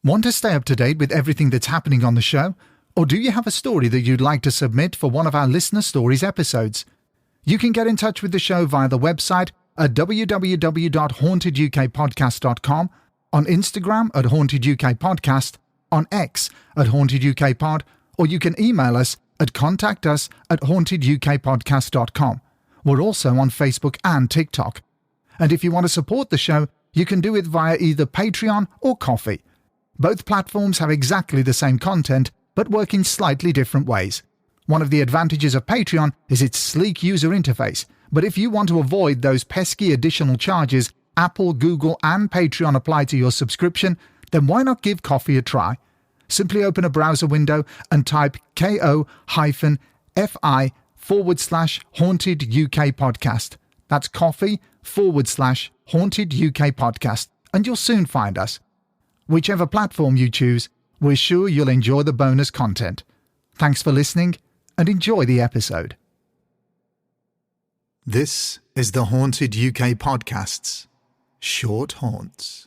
Want to stay up to date with everything that's happening on the show? Or do you have a story that you'd like to submit for one of our Listener Stories episodes? You can get in touch with the show via the website at www.hauntedukpodcast.com, on Instagram at hauntedukpodcast, on X at hauntedukpod, or you can email us at contactus@hauntedukpodcast.com. We're also on Facebook and TikTok. And if you want to support the show, you can do it via either Patreon or Ko-fi. Both platforms have exactly the same content, but work in slightly different ways. One of the advantages of Patreon is its sleek user interface, but if you want to avoid those pesky additional charges Apple, Google, and Patreon apply to your subscription, then why not give Ko-fi a try? Simply open a browser window and type ko-fi/Haunted UK Podcast. That's Ko-fi/Haunted UK Podcast, and you'll soon find us. Whichever platform you choose, we're sure you'll enjoy the bonus content. Thanks for listening, and enjoy the episode. This is the Haunted UK Podcast's Short Haunts.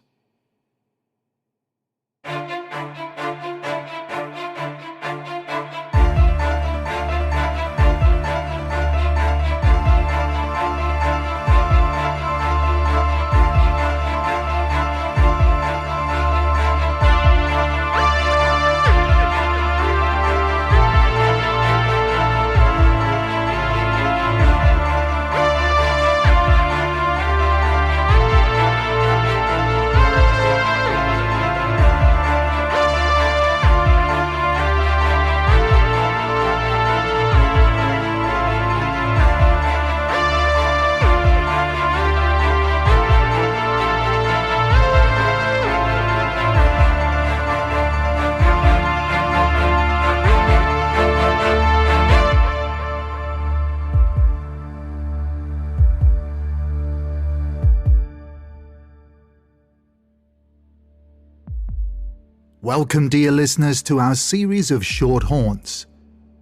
Welcome, dear listeners, to our series of short haunts.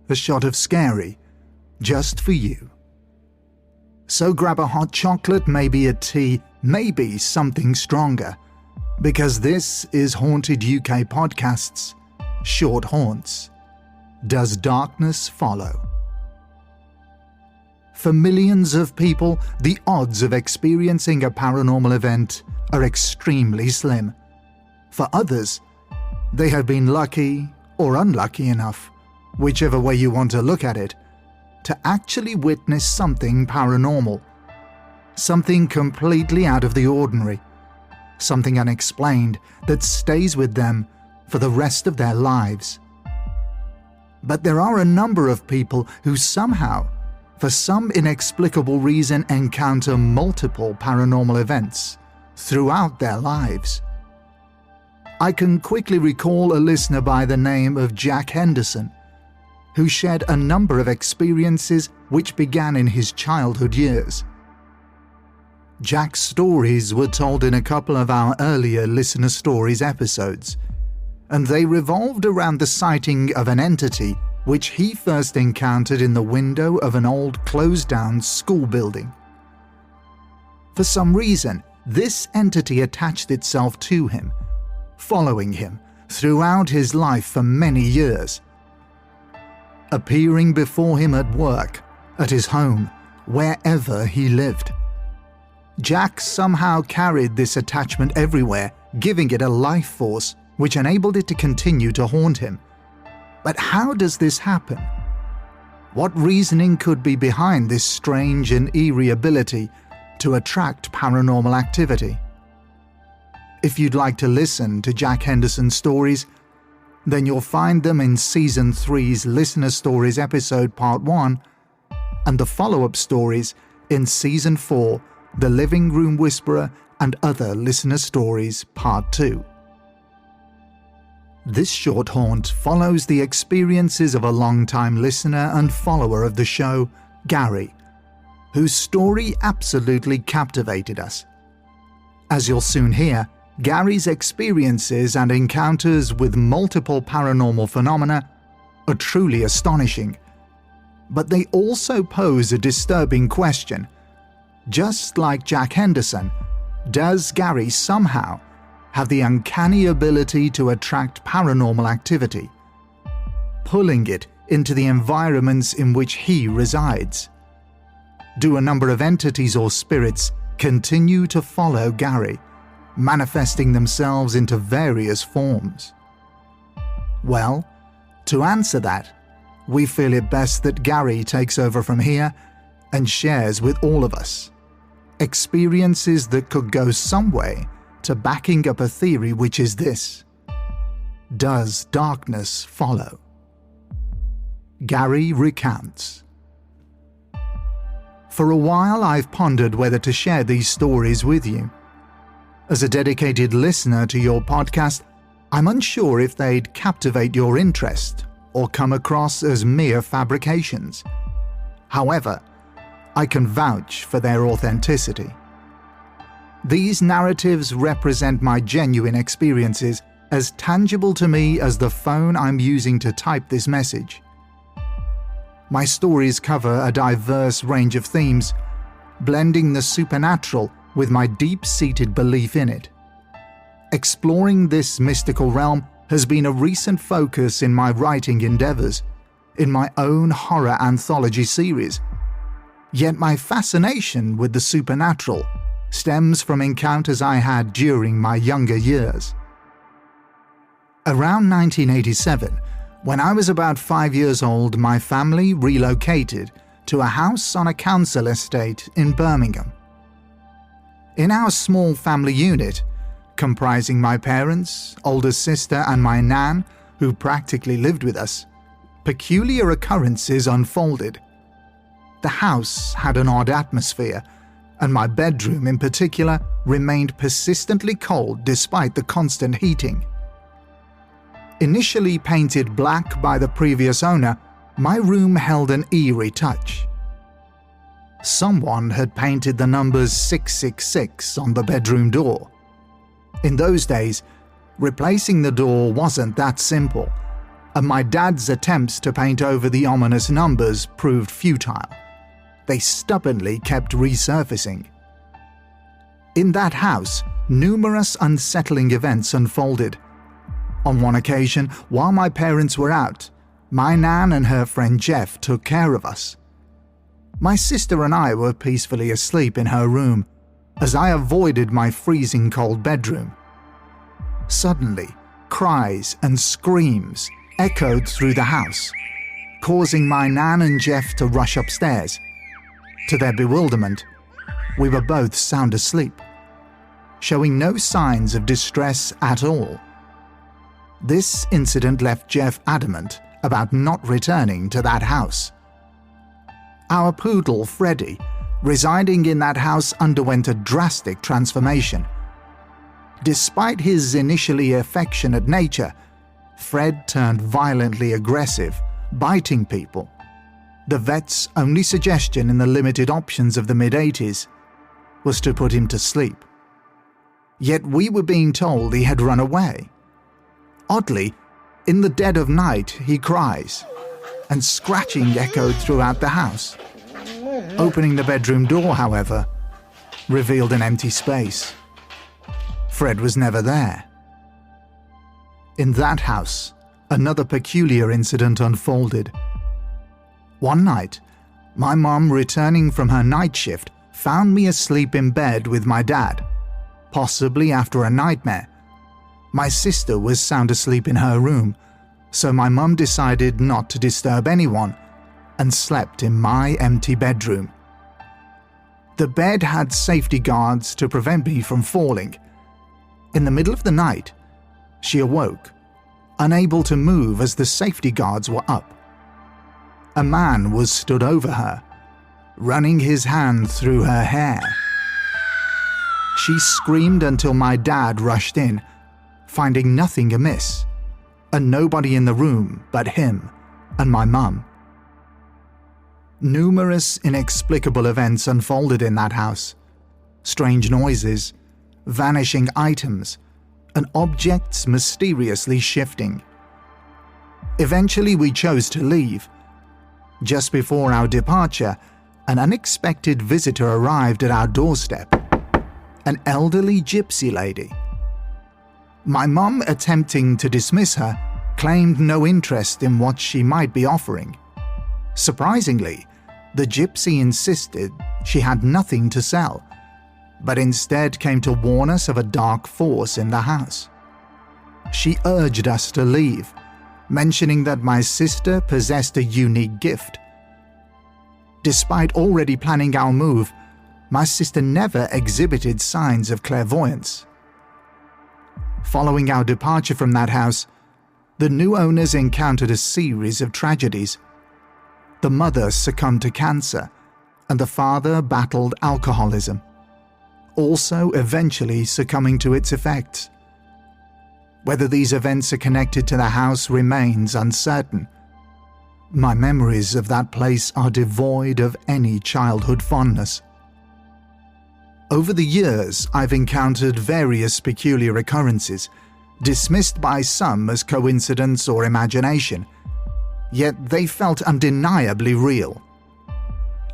A shot of scary, just for you. So grab a hot chocolate, maybe a tea, maybe something stronger, because this is Haunted UK Podcast's Short Haunts. Does darkness follow? For millions of people, the odds of experiencing a paranormal event are extremely slim. For others, they have been lucky or unlucky enough, whichever way you want to look at it, to actually witness something paranormal. Something completely out of the ordinary. Something unexplained that stays with them for the rest of their lives. But there are a number of people who somehow, for some inexplicable reason, encounter multiple paranormal events throughout their lives. I can quickly recall a listener by the name of Jack Henderson, who shared a number of experiences which began in his childhood years. Jack's stories were told in a couple of our earlier Listener Stories episodes, and they revolved around the sighting of an entity which he first encountered in the window of an old closed-down school building. For some reason, this entity attached itself to him, following him throughout his life for many years. Appearing before him at work, at his home, wherever he lived. Jack somehow carried this attachment everywhere, giving it a life force which enabled it to continue to haunt him. But how does this happen? What reasoning could be behind this strange and eerie ability to attract paranormal activity? If you'd like to listen to Jack Henderson's stories, then you'll find them in Season 3's Listener Stories episode Part 1 and the follow-up stories in Season 4, The Living Room Whisperer and Other Listener Stories Part 2. This short haunt follows the experiences of a long-time listener and follower of the show, Gary, whose story absolutely captivated us. As you'll soon hear, Gary's experiences and encounters with multiple paranormal phenomena are truly astonishing, but they also pose a disturbing question. Just like Jack Henderson, does Gary somehow have the uncanny ability to attract paranormal activity, pulling it into the environments in which he resides? Do a number of entities or spirits continue to follow Gary, manifesting themselves into various forms? Well, to answer that, we feel it best that Gary takes over from here and shares with all of us experiences that could go some way to backing up a theory, which is this: does darkness follow? Gary recounts. For a while I've pondered whether to share these stories with you. As a dedicated listener to your podcast, I'm unsure if they'd captivate your interest or come across as mere fabrications. However, I can vouch for their authenticity. These narratives represent my genuine experiences, as tangible to me as the phone I'm using to type this message. My stories cover a diverse range of themes, blending the supernatural with my deep-seated belief in it. Exploring this mystical realm has been a recent focus in my writing endeavors, in my own horror anthology series. Yet my fascination with the supernatural stems from encounters I had during my younger years. Around 1987, when I was about 5 years old, my family relocated to a house on a council estate in Birmingham. In our small family unit, comprising my parents, older sister and my nan, who practically lived with us, peculiar occurrences unfolded. The house had an odd atmosphere, and my bedroom in particular remained persistently cold despite the constant heating. Initially painted black by the previous owner, my room held an eerie touch. Someone had painted the numbers 666 on the bedroom door. In those days, replacing the door wasn't that simple, and my dad's attempts to paint over the ominous numbers proved futile. They stubbornly kept resurfacing. In that house, numerous unsettling events unfolded. On one occasion, while my parents were out, my nan and her friend Jeff took care of us. My sister and I were peacefully asleep in her room, as I avoided my freezing cold bedroom. Suddenly, cries and screams echoed through the house, causing my nan and Jeff to rush upstairs. To their bewilderment, we were both sound asleep, showing no signs of distress at all. This incident left Jeff adamant about not returning to that house. Our poodle, Freddie, residing in that house, underwent a drastic transformation. Despite his initially affectionate nature, Fred turned violently aggressive, biting people. The vet's only suggestion in the limited options of the mid-80s was to put him to sleep. Yet we were being told he had run away. Oddly, in the dead of night he cries, and scratching echoed throughout the house. Opening the bedroom door, however, revealed an empty space. Fred was never there. In that house, another peculiar incident unfolded. One night, my mum, returning from her night shift, found me asleep in bed with my dad, possibly after a nightmare. My sister was sound asleep in her room, so my mum decided not to disturb anyone and slept in my empty bedroom. The bed had safety guards to prevent me from falling. In the middle of the night, she awoke, unable to move as the safety guards were up. A man was stood over her, running his hand through her hair. She screamed until my dad rushed in, finding nothing amiss, and nobody in the room but him and my mum. Numerous inexplicable events unfolded in that house. Strange noises, vanishing items, and objects mysteriously shifting. Eventually we chose to leave. Just before our departure, an unexpected visitor arrived at our doorstep. An elderly gypsy lady. My mum, attempting to dismiss her, claimed no interest in what she might be offering. Surprisingly, the gypsy insisted she had nothing to sell, but instead came to warn us of a dark force in the house. She urged us to leave, mentioning that my sister possessed a unique gift. Despite already planning our move, my sister never exhibited signs of clairvoyance. Following our departure from that house, the new owners encountered a series of tragedies. The mother succumbed to cancer, and the father battled alcoholism, also eventually succumbing to its effects. Whether these events are connected to the house remains uncertain. My memories of that place are devoid of any childhood fondness. Over the years, I've encountered various peculiar occurrences, dismissed by some as coincidence or imagination, yet they felt undeniably real.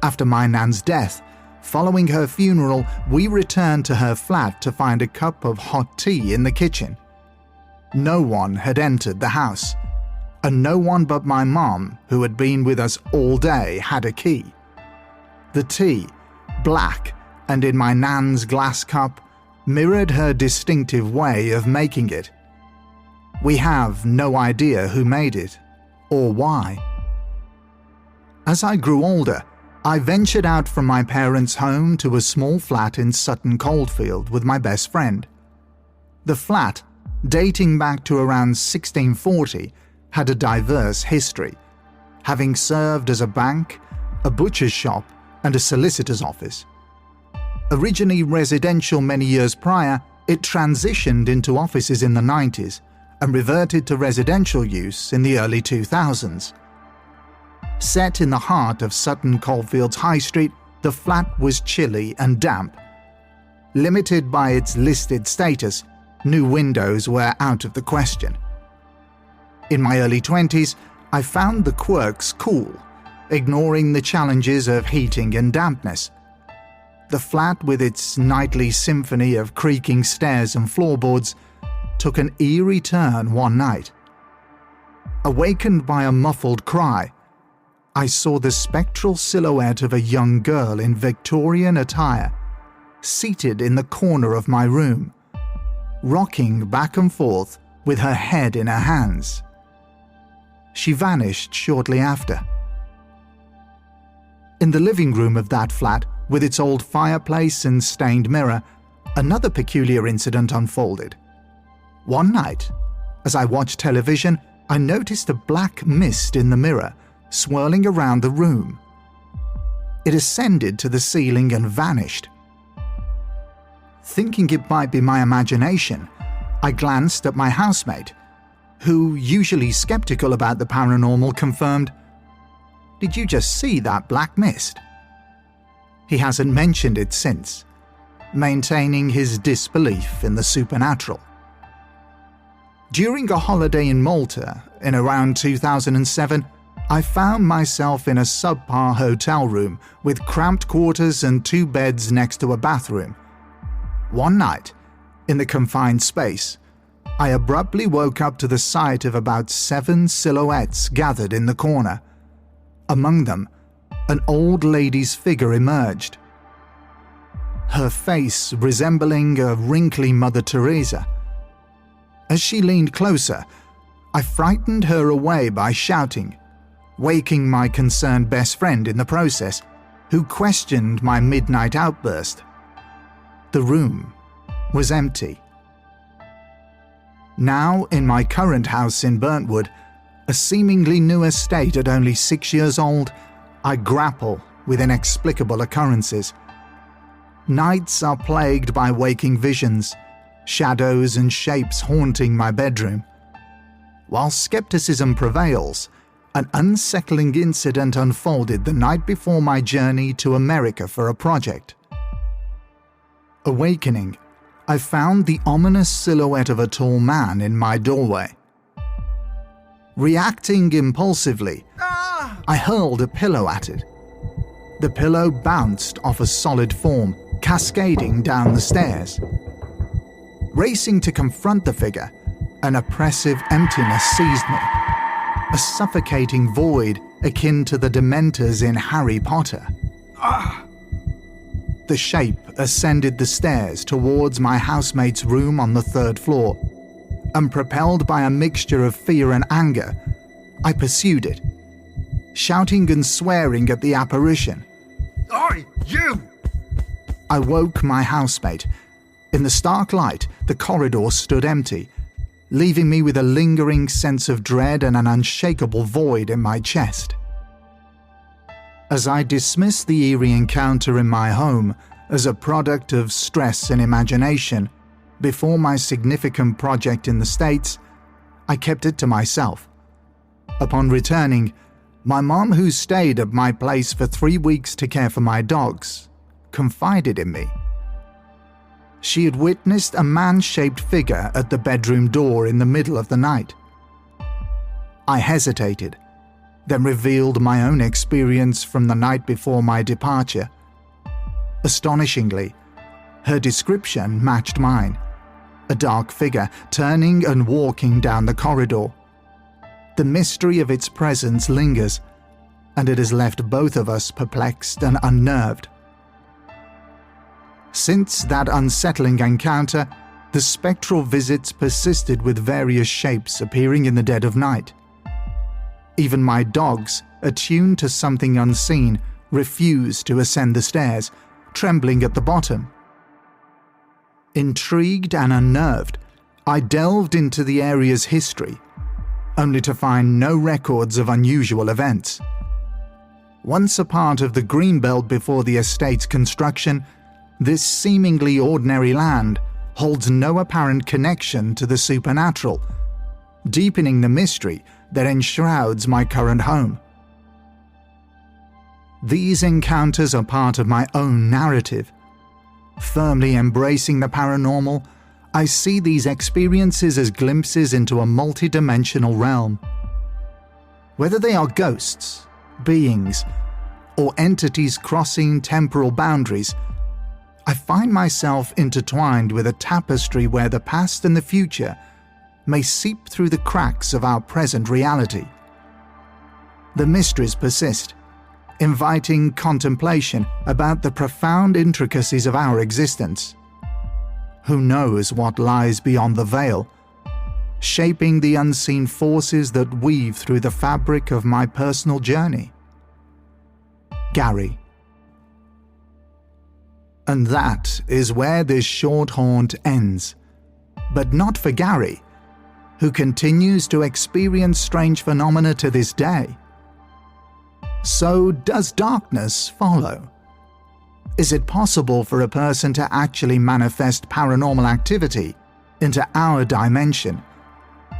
After my nan's death, following her funeral, we returned to her flat to find a cup of hot tea in the kitchen. No one had entered the house, and no one but my mom, who had been with us all day, had a key. The tea, black and in my nan's glass cup, mirrored her distinctive way of making it. We have no idea who made it, or why. As I grew older, I ventured out from my parents' home to a small flat in Sutton Coldfield with my best friend. The flat, dating back to around 1640, had a diverse history, having served as a bank, a butcher's shop, and a solicitor's office. Originally residential many years prior, it transitioned into offices in the 90s and reverted to residential use in the early 2000s. Set in the heart of Sutton Coldfield's High Street, the flat was chilly and damp. Limited by its listed status, new windows were out of the question. In my early 20s, I found the quirks cool, ignoring the challenges of heating and dampness. The flat, with its nightly symphony of creaking stairs and floorboards, took an eerie turn one night. Awakened by a muffled cry, I saw the spectral silhouette of a young girl in Victorian attire, seated in the corner of my room, rocking back and forth with her head in her hands. She vanished shortly after. In the living room of that flat, with its old fireplace and stained mirror, another peculiar incident unfolded. One night, as I watched television, I noticed a black mist in the mirror, swirling around the room. It ascended to the ceiling and vanished. Thinking it might be my imagination, I glanced at my housemate, who, usually skeptical about the paranormal, confirmed, "Did you just see that black mist?" He hasn't mentioned it since, maintaining his disbelief in the supernatural. During a holiday in Malta in around 2007, I found myself in a subpar hotel room with cramped quarters and 2 beds next to a bathroom. One night, in the confined space, I abruptly woke up to the sight of about 7 silhouettes gathered in the corner. Among them, an old lady's figure emerged. Her face resembling a wrinkly Mother Teresa. As she leaned closer, I frightened her away by shouting, waking my concerned best friend in the process, who questioned my midnight outburst. The room was empty. Now, in my current house in Burntwood, a seemingly new estate at only 6 years old, I grapple with inexplicable occurrences. Nights are plagued by waking visions, shadows and shapes haunting my bedroom. While skepticism prevails, an unsettling incident unfolded the night before my journey to America for a project. Awakening, I found the ominous silhouette of a tall man in my doorway. Reacting impulsively, I hurled a pillow at it. The pillow bounced off a solid form, cascading down the stairs. Racing to confront the figure, an oppressive emptiness seized me. A suffocating void akin to the Dementors in Harry Potter. The shape ascended the stairs towards my housemate's room on the 3rd floor, and propelled by a mixture of fear and anger, I pursued it, shouting and swearing at the apparition. "Oi, you!" I woke my housemate. In the stark light, the corridor stood empty, leaving me with a lingering sense of dread and an unshakable void in my chest. As I dismissed the eerie encounter in my home as a product of stress and imagination, before my significant project in the States, I kept it to myself. Upon returning, my mom, who stayed at my place for 3 weeks to care for my dogs, confided in me. She had witnessed a man-shaped figure at the bedroom door in the middle of the night. I hesitated, then revealed my own experience from the night before my departure. Astonishingly, her description matched mine. A dark figure turning and walking down the corridor. The mystery of its presence lingers, and it has left both of us perplexed and unnerved. Since that unsettling encounter, the spectral visits persisted with various shapes appearing in the dead of night. Even my dogs, attuned to something unseen, refused to ascend the stairs, trembling at the bottom. Intrigued and unnerved, I delved into the area's history, only to find no records of unusual events. Once a part of the greenbelt before the estate's construction, this seemingly ordinary land holds no apparent connection to the supernatural, deepening the mystery that enshrouds my current home. These encounters are part of my own narrative. Firmly embracing the paranormal, I see these experiences as glimpses into a multi-dimensional realm. Whether they are ghosts, beings, or entities crossing temporal boundaries, I find myself intertwined with a tapestry where the past and the future may seep through the cracks of our present reality. The mysteries persist, inviting contemplation about the profound intricacies of our existence. Who knows what lies beyond the veil, shaping the unseen forces that weave through the fabric of my personal journey? Gary. And that is where this short haunt ends. But not for Gary, who continues to experience strange phenomena to this day. So does darkness follow? Is it possible for a person to actually manifest paranormal activity into our dimension,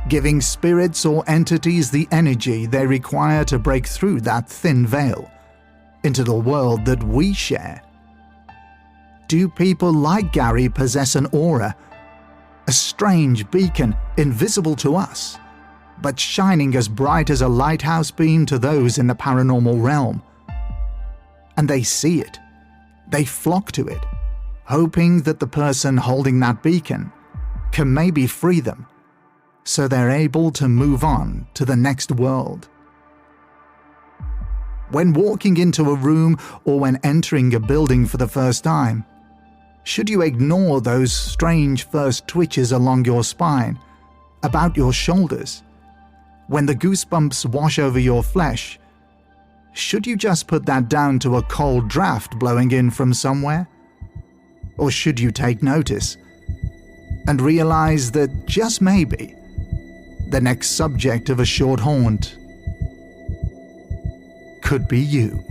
giving spirits or entities the energy they require to break through that thin veil into the world that we share? Do people like Gary possess an aura, a strange beacon invisible to us, but shining as bright as a lighthouse beam to those in the paranormal realm? And they see it, they flock to it, hoping that the person holding that beacon can maybe free them, so they're able to move on to the next world. When walking into a room or when entering a building for the first time, should you ignore those strange first twitches along your spine, about your shoulders, when the goosebumps wash over your flesh? Should you just put that down to a cold draft blowing in from somewhere? Or should you take notice and realize that just maybe the next subject of a short haunt could be you?